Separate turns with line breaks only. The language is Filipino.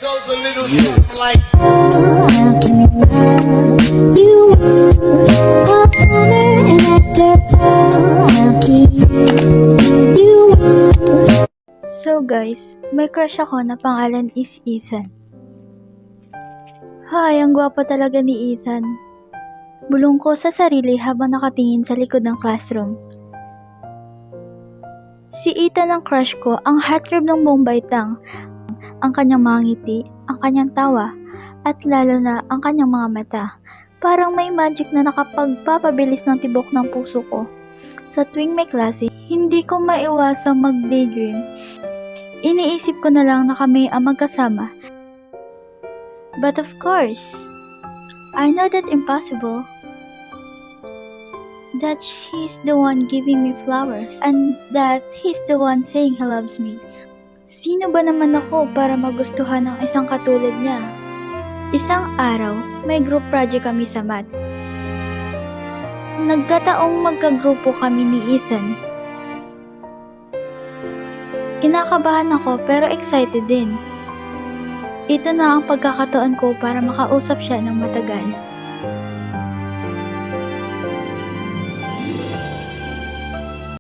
goes a little something like.
How can we love you? Hot summer and after I'll keep you.
So guys, may crush ako na pangalan is Ethan. Hay, ang gwapo talaga ni Ethan. Bulong ko sa sarili habang nakatingin sa likod ng classroom. Si Ethan ang crush ko, ang heartthrob ng buong baitang. Ang kanyang mga ngiti, ang kanyang tawa, at lalo na ang kanyang mga mata. Parang may magic na nakapagpapabilis ng tibok ng puso ko. Sa tuwing may klase, hindi ko maiwasang mag-daydream. Iniisip ko na lang na kami ang magkasama. But of course, I know that impossible. That he's the one giving me flowers and that he's the one saying he loves me. Sino ba naman ako para magustuhan ng isang katulad niya? Isang araw, may group project kami sa math. Nagkataong magkagrupo kami ni Ethan. Kinakabahan ako pero excited din. Ito na ang pagkakataon ko para makausap siya ng matagal.